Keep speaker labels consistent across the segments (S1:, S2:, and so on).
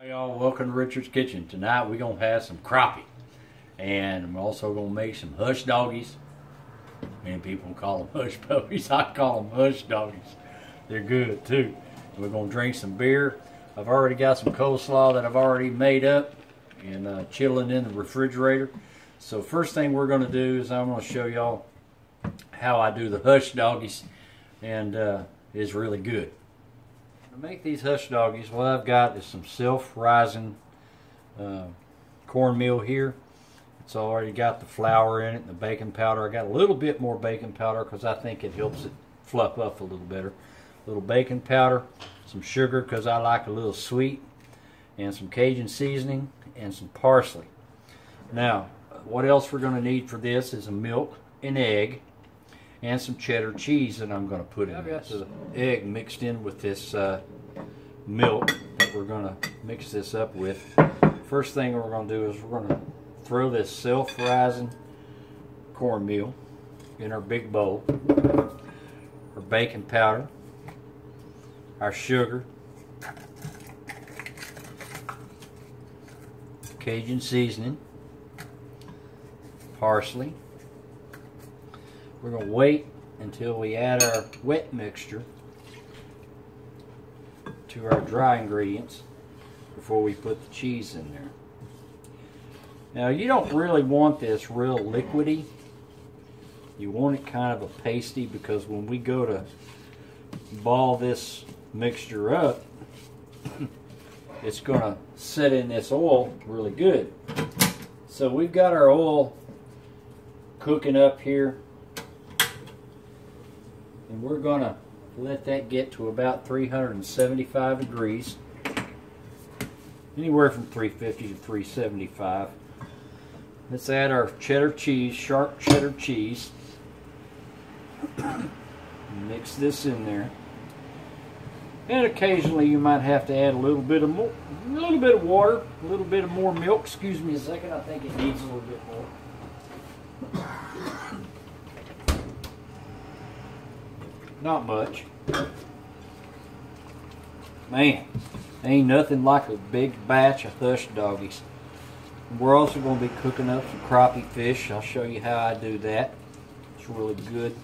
S1: Hey y'all, welcome to Richard's Kitchen. Tonight we're going to have some crappie. And I'm also going to make some hush doggies. Many people call them hush puppies. I call them hush doggies. They're good too. We're going to drink some beer. I've already got some coleslaw that I've already made up and chilling in the refrigerator. So first thing we're going to do is I'm going to show y'all how I do the hush doggies. And it's really good. To make these hush doggies, what I've got is some self-rising cornmeal here. It's already got the flour in it and the baking powder. I got a little bit more baking powder because I think it helps it fluff up a little better. A little baking powder, some sugar because I like a little sweet, and some Cajun seasoning and some parsley. Now, what else we're going to need for this is a milk, an egg, and some cheddar cheese that I'm going to put in. I've got the egg mixed in with this milk that we're going to mix this up with. First thing we're going to do is we're going to throw this self-rising cornmeal in our big bowl, our baking powder, our sugar, Cajun seasoning, parsley. We're going to wait until we add our wet mixture to our dry ingredients before we put the cheese in there. Now you don't really want this real liquidy. You want it kind of a pasty, because when we go to ball this mixture up, it's going to sit in this oil really good. So we've got our oil cooking up here. And we're going to let that get to about 375 degrees. Anywhere from 350 to 375. Let's add our cheddar cheese, sharp cheddar cheese. Mix this in there. And occasionally you might have to add a little bit of water, a little bit of more milk. Excuse me a second, I think it needs a little bit more. Not much. Man, ain't nothing like a big batch of hush doggies. We're also going to be cooking up some crappie fish. I'll show you how I do that. It's really good.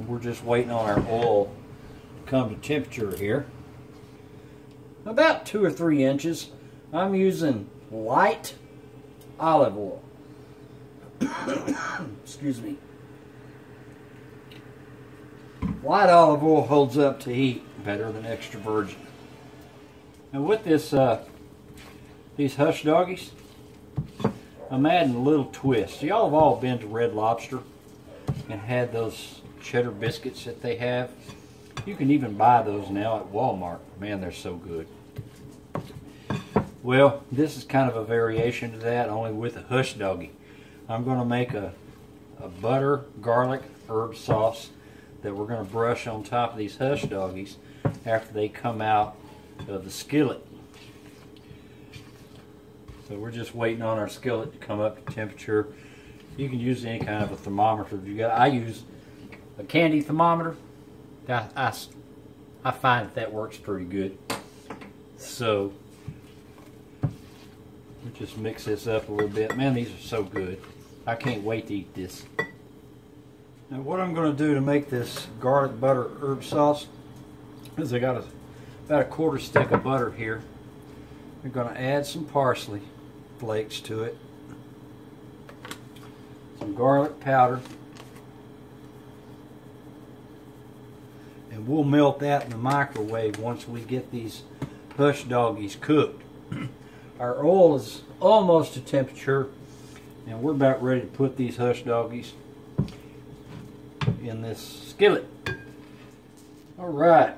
S1: We're just waiting on our oil to come to temperature here. About 2 or 3 inches. I'm using light olive oil. Excuse me. Light olive oil holds up to heat better than extra virgin. Now with this, these hush doggies, I'm adding a little twist. Y'all have all been to Red Lobster and had those cheddar biscuits that they have. You can even buy those now at Walmart. Man, they're so good. Well, this is kind of a variation to that, only with a hush doggie. I'm going to make a butter, garlic, herb sauce that we're going to brush on top of these hush doggies after they come out of the skillet. So we're just waiting on our skillet to come up to temperature. You can use any kind of a thermometer you got. I use a candy thermometer. I find that works pretty good. So we just mix this up a little bit. Man, these are so good. I can't wait to eat this. Now what I'm going to do to make this garlic butter herb sauce is I got about a 1/4 stick of butter here. We're going to add some parsley flakes to it, some garlic powder, and we'll melt that in the microwave once we get these hush doggies cooked. Our oil is almost to temperature, and we're about ready to put these hush doggies in this skillet. Alright,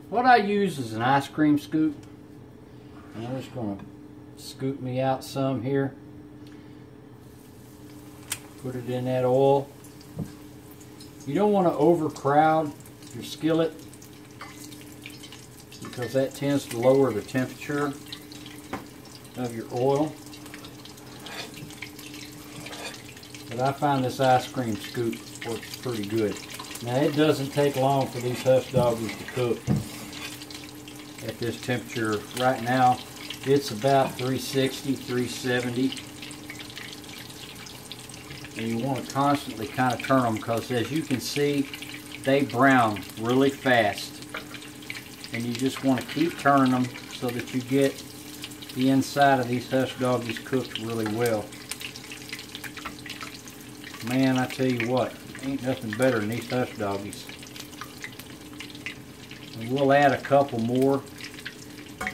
S1: what I use is an ice cream scoop, and I'm just going to scoop me out some here, put it in that oil. You don't want to overcrowd your skillet because that tends to lower the temperature of your oil. But I find this ice cream scoop works pretty good. Now it doesn't take long for these hush doggies to cook. at this temperature right now. It's about 360, 370. And you want to constantly kind of turn them because as you can see, they brown really fast. And you just want to keep turning them so that you get the inside of these hush doggies cooked really well. Man, I tell you what, ain't nothing better than these hush doggies. And we'll add a couple more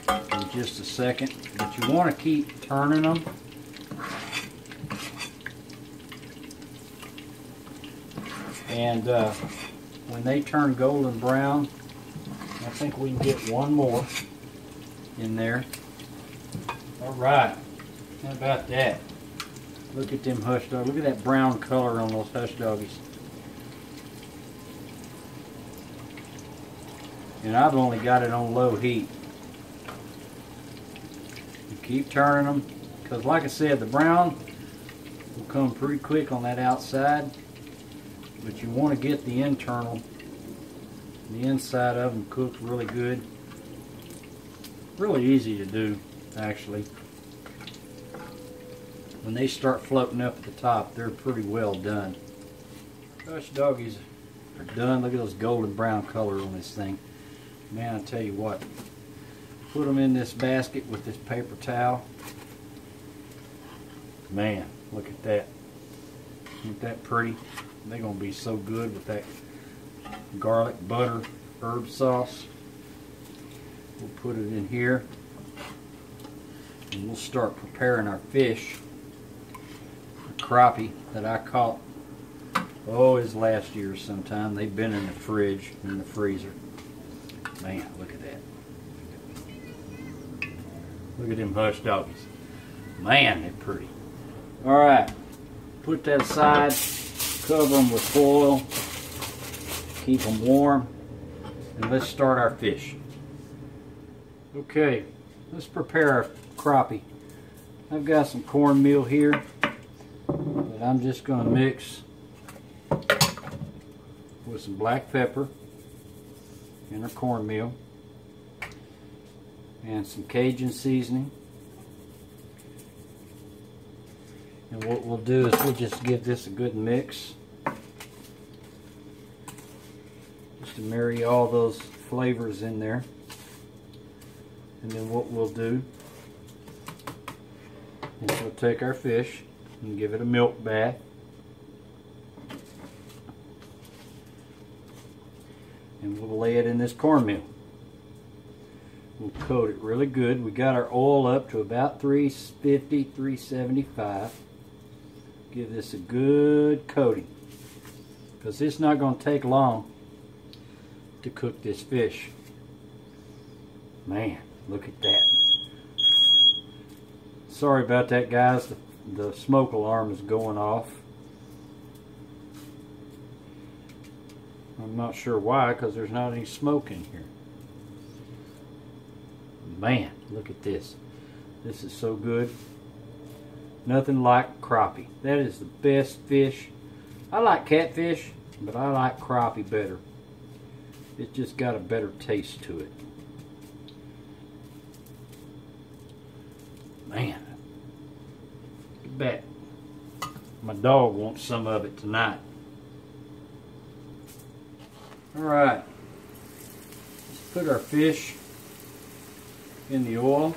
S1: in just a second, but you want to keep turning them. And when they turn golden brown, I think we can get one more in there. All right, how about that? Look at them hush doggies. Look at that brown color on those hush doggies. And I've only got it on low heat. You keep turning them, because like I said, the brown will come pretty quick on that outside, but you want to get the internal, the inside of them cooked really good. Really easy to do, actually. When they start floating up at the top, they're pretty well done. Hush doggies are done. Look at those golden brown color on this thing. Man, I tell you what, put them in this basket with this paper towel. Man, look at that. Isn't that pretty? They're going to be so good with that garlic, butter, herb sauce. We'll put it in here and we'll start preparing our fish. The crappie that I caught, oh, it's last year sometime. They've been in the fridge, in the freezer. Man, look at that. Look at them hush doggies. Man, they're pretty. Alright, put that aside, cover them with foil, keep them warm, and let's start our fish. Okay, let's prepare our crappie. I've got some cornmeal here that I'm just going to mix with some black pepper and our cornmeal and some Cajun seasoning. And what we'll do is we'll just give this a good mix just to marry all those flavors in there. And then what we'll do is we'll take our fish and give it a milk bath. And we'll lay it in this cornmeal. We'll coat it really good. We got our oil up to about 350, 375. Give this a good coating, because it's not going to take long to cook this fish. Man, look at that. Sorry about that, guys. The smoke alarm is going off. I'm not sure why, because there's not any smoke in here. Man, look at this. This is so good. Nothing like crappie. That is the best fish. I like catfish, but I like crappie better. It's just got a better taste to it. Man, I bet my dog wants some of it tonight. Alright, let's put our fish in the oil.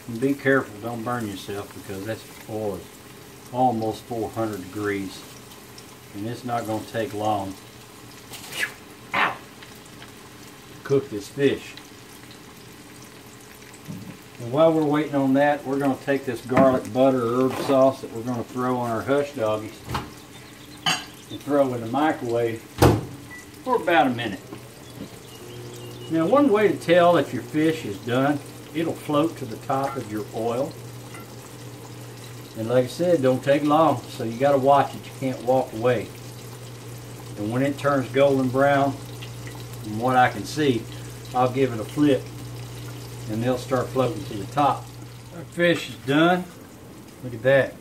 S1: And be careful, don't burn yourself, because that oil is almost 400 degrees. And it's not going to take long to cook this fish. And while we're waiting on that, we're going to take this garlic butter herb sauce that we're going to throw on our hush doggies and throw in the microwave for about a minute. Now, one way to tell if your fish is done, it'll float to the top of your oil. And like I said, don't take long, so you got to watch it. You can't walk away. And when it turns golden brown, from what I can see, I'll give it a flip and they'll start floating to the top. Our fish is done. Look at that.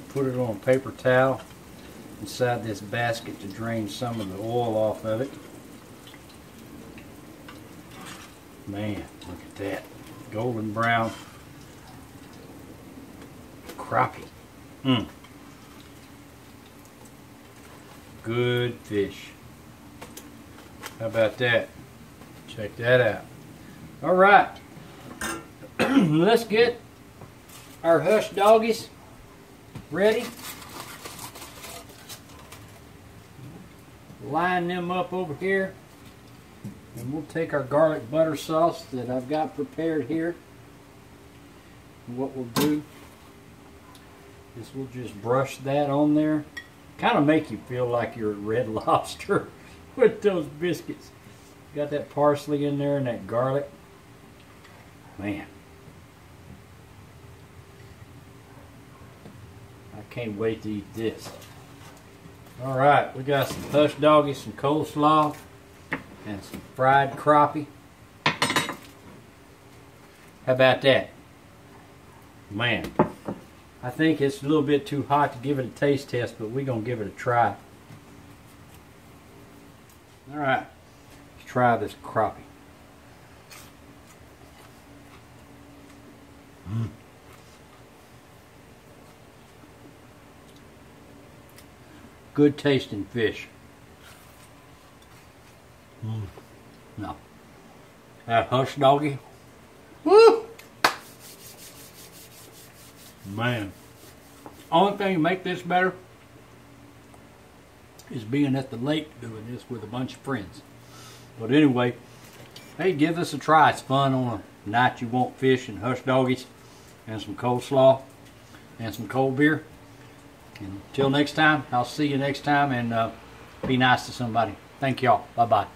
S1: Put it on a paper towel inside this basket to drain some of the oil off of it. Man, look at that. Golden brown crappie. Good fish. How about that? Check that out. All right. Let's get our hush doggies ready. Line them up over here. And we'll take our garlic butter sauce that I've got prepared here. And what we'll do is we'll just brush that on there. Kind of make you feel like you're at Red Lobster with those biscuits. Got that parsley in there and that garlic. Man. I can't wait to eat this. Alright, we got some hush doggies, some coleslaw, and some fried crappie. How about that? Man, I think it's a little bit too hot to give it a taste test, but we're going to give it a try. Alright, let's try this crappie. Good tasting fish. No. That hush doggy. Woo! Man. Only thing to make this better is being at the lake doing this with a bunch of friends. But anyway, hey, give this a try. It's fun on a night you want fish and hush doggies and some coleslaw and some cold beer. And until next time, I'll see you next time, and be nice to somebody. Thank y'all. Bye-bye.